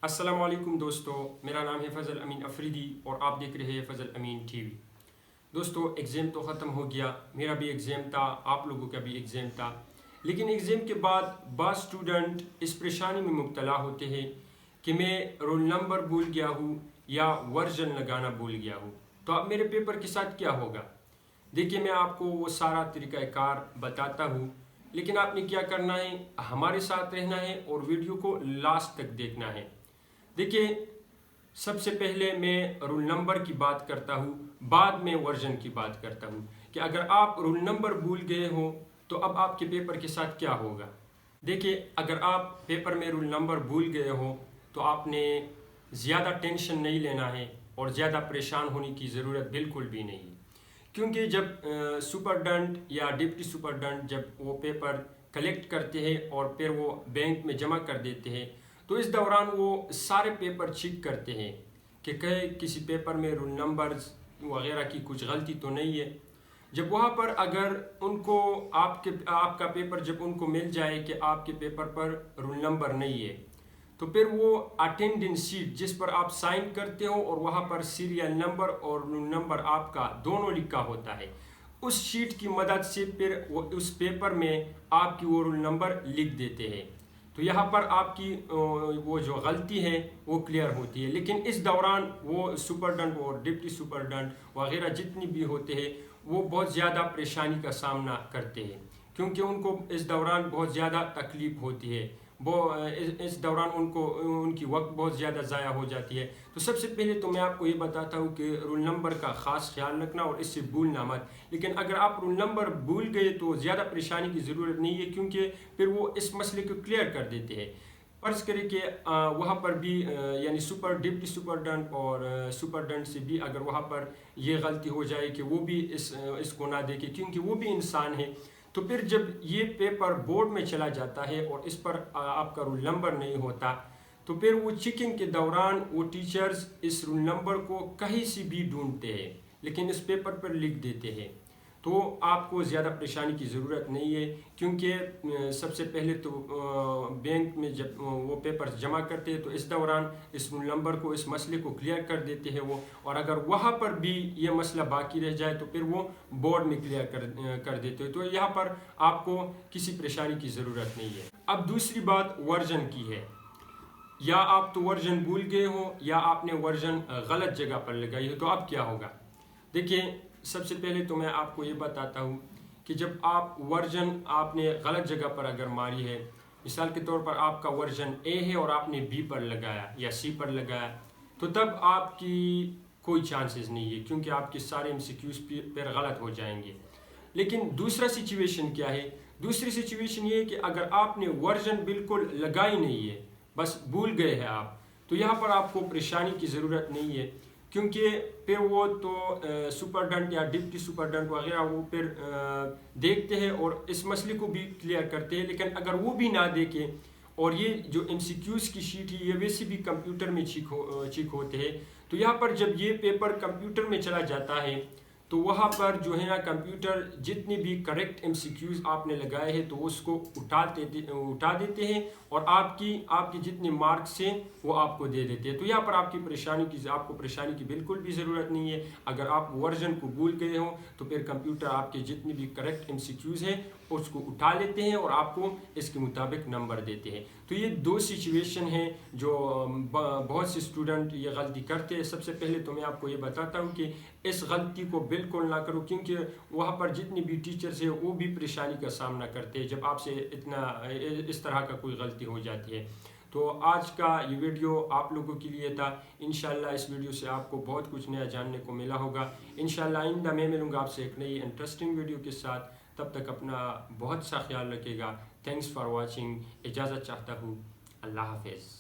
السلام علیکم دوستو، میرا نام ہے فضل امین افریدی اور آپ دیکھ رہے ہیں فضل امین ٹی وی۔ دوستو ایگزام تو ختم ہو گیا، میرا بھی ایگزام تھا، آپ لوگوں کا بھی ایگزام تھا، لیکن ایگزام کے بعد بعض اسٹوڈنٹ اس پریشانی میں مبتلا ہوتے ہیں کہ میں رول نمبر بھول گیا ہوں یا ورژن لگانا بھول گیا ہوں، تو اب میرے پیپر کے ساتھ کیا ہوگا؟ دیکھیے میں آپ کو وہ سارا طریقہ کار بتاتا ہوں، لیکن آپ نے کیا کرنا ہے، ہمارے ساتھ رہنا ہے اور ویڈیو کو لاسٹ تک دیکھنا ہے۔ دیکھیے سب سے پہلے میں رول نمبر کی بات کرتا ہوں، بعد میں ورژن کی بات کرتا ہوں کہ اگر آپ رول نمبر بھول گئے ہو تو اب آپ کے پیپر کے ساتھ کیا ہوگا۔ دیکھیے اگر آپ پیپر میں رول نمبر بھول گئے ہو تو آپ نے زیادہ ٹینشن نہیں لینا ہے اور زیادہ پریشان ہونے کی ضرورت بالکل بھی نہیں ہے، کیونکہ جب سپرڈنٹ یا ڈپٹی سپرڈنٹ جب وہ پیپر کلیکٹ کرتے ہیں اور پھر وہ بینک میں جمع کر دیتے ہیں تو اس دوران وہ سارے پیپر چیک کرتے ہیں کہ کسی پیپر میں رول نمبرز وغیرہ کی کچھ غلطی تو نہیں ہے۔ جب وہاں پر اگر ان کو آپ کا پیپر جب ان کو مل جائے کہ آپ کے پیپر پر رول نمبر نہیں ہے تو پھر وہ اٹینڈنس شیٹ جس پر آپ سائن کرتے ہو اور وہاں پر سیریل نمبر اور رول نمبر آپ کا دونوں لکھا ہوتا ہے، اس شیٹ کی مدد سے پھر وہ اس پیپر میں آپ کی وہ رول نمبر لکھ دیتے ہیں، تو یہاں پر آپ کی وہ جو غلطی ہے وہ کلیئر ہوتی ہے۔ لیکن اس دوران وہ سپرڈنٹ اور ڈپٹی سپرڈنٹ وغیرہ جتنی بھی ہوتے ہیں وہ بہت زیادہ پریشانی کا سامنا کرتے ہیں، کیونکہ ان کو اس دوران بہت زیادہ تکلیف ہوتی ہے، اس دوران ان کی وقت بہت زیادہ ضائع ہو جاتی ہے۔ تو سب سے پہلے تو میں آپ کو یہ بتاتا ہوں کہ رول نمبر کا خاص خیال رکھنا اور اس سے بھولنا مت، لیکن اگر آپ رول نمبر بھول گئے تو زیادہ پریشانی کی ضرورت نہیں ہے، کیونکہ پھر وہ اس مسئلے کو کلیئر کر دیتے ہیں۔ فرض کریں کہ وہاں پر بھی یعنی ڈپٹی سپرڈنٹ اور سپرڈنٹ سے بھی اگر وہاں پر یہ غلطی ہو جائے کہ وہ بھی اس کو نہ دیکھے، کیونکہ وہ بھی انسان ہے، تو پھر جب یہ پیپر بورڈ میں چلا جاتا ہے اور اس پر آپ کا رول نمبر نہیں ہوتا تو پھر وہ چیکنگ کے دوران وہ ٹیچرز اس رول نمبر کو کہیں سے بھی ڈھونڈتے ہیں لیکن اس پیپر پر لکھ دیتے ہیں، تو آپ کو زیادہ پریشانی کی ضرورت نہیں ہے، کیونکہ سب سے پہلے تو بینک میں جب وہ پیپر جمع کرتے ہیں تو اس دوران اس رول نمبر کو اس مسئلے کو کلیئر کر دیتے ہیں وہ، اور اگر وہاں پر بھی یہ مسئلہ باقی رہ جائے تو پھر وہ بورڈ میں کلیئر کر دیتے ہیں، تو یہاں پر آپ کو کسی پریشانی کی ضرورت نہیں ہے۔ اب دوسری بات ورژن کی ہے، یا آپ تو ورژن بھول گئے ہو یا آپ نے ورژن غلط جگہ پر لگائی ہے، تو اب کیا ہوگا؟ دیکھیں سب سے پہلے تو میں آپ کو یہ بتاتا ہوں کہ جب آپ ورژن آپ نے غلط جگہ پر اگر ماری ہے، مثال کے طور پر آپ کا ورژن اے ہے اور آپ نے بی پر لگایا یا سی پر لگایا، تو تب آپ کی کوئی چانسز نہیں ہے، کیونکہ آپ کے سارے MCQs پھر غلط ہو جائیں گے۔ لیکن دوسرا سچویشن کیا ہے؟ دوسری سچویشن یہ ہے کہ اگر آپ نے ورژن بالکل لگائی نہیں ہے، بس بھول گئے ہیں آپ، تو یہاں پر آپ کو پریشانی کی ضرورت نہیں ہے، کیونکہ پھر وہ تو سپرڈنٹ یا ڈپٹی سپرڈنٹ وغیرہ وہ پھر دیکھتے ہیں اور اس مسئلے کو بھی کلیئر کرتے ہیں، لیکن اگر وہ بھی نہ دیکھیں اور یہ جو MCQs کی شیٹ ہے یہ ویسے بھی کمپیوٹر میں چیک ہوتے ہیں، تو یہاں پر جب یہ پیپر کمپیوٹر میں چلا جاتا ہے تو وہاں پر جو ہے نا کمپیوٹر جتنے بھی کریکٹ MCQs آپ نے لگائے ہیں تو اس کو اٹھا دیتے ہیں اور آپ کے جتنے مارکس ہیں وہ آپ کو دے دیتے ہیں، تو یہاں پر آپ کو پریشانی کی بالکل بھی ضرورت نہیں ہے۔ اگر آپ ورژن کو بھول گئے ہوں تو پھر کمپیوٹر آپ کے جتنے بھی کریکٹ MCQs ہیں اس کو اٹھا لیتے ہیں اور آپ کو اس کے مطابق نمبر دیتے ہیں۔ تو یہ دو سچویشن ہیں جو بہت سے اسٹوڈنٹ یہ غلطی کرتے ہیں۔ سب سے پہلے تو میں آپ کو یہ بتاتا ہوں کہ اس غلطی کو بالکل نہ کرو، کیونکہ وہاں پر جتنی بھی ٹیچرز ہیں وہ بھی پریشانی کا سامنا کرتے ہیں جب آپ سے اس طرح کا کوئی غلطی ہو جاتی ہے۔ تو آج کا یہ ویڈیو آپ لوگوں کے لیے تھا، انشاءاللہ اس ویڈیو سے آپ کو بہت کچھ نیا جاننے کو ملا ہوگا۔ انشاءاللہ آئندہ میں ملوں گا آپ سے ایک نئی انٹرسٹنگ ویڈیو کے ساتھ، تب تک اپنا بہت سا خیال رکھے گا۔ تھینکس فار واچنگ، اجازت چاہتا ہوں، اللہ حافظ۔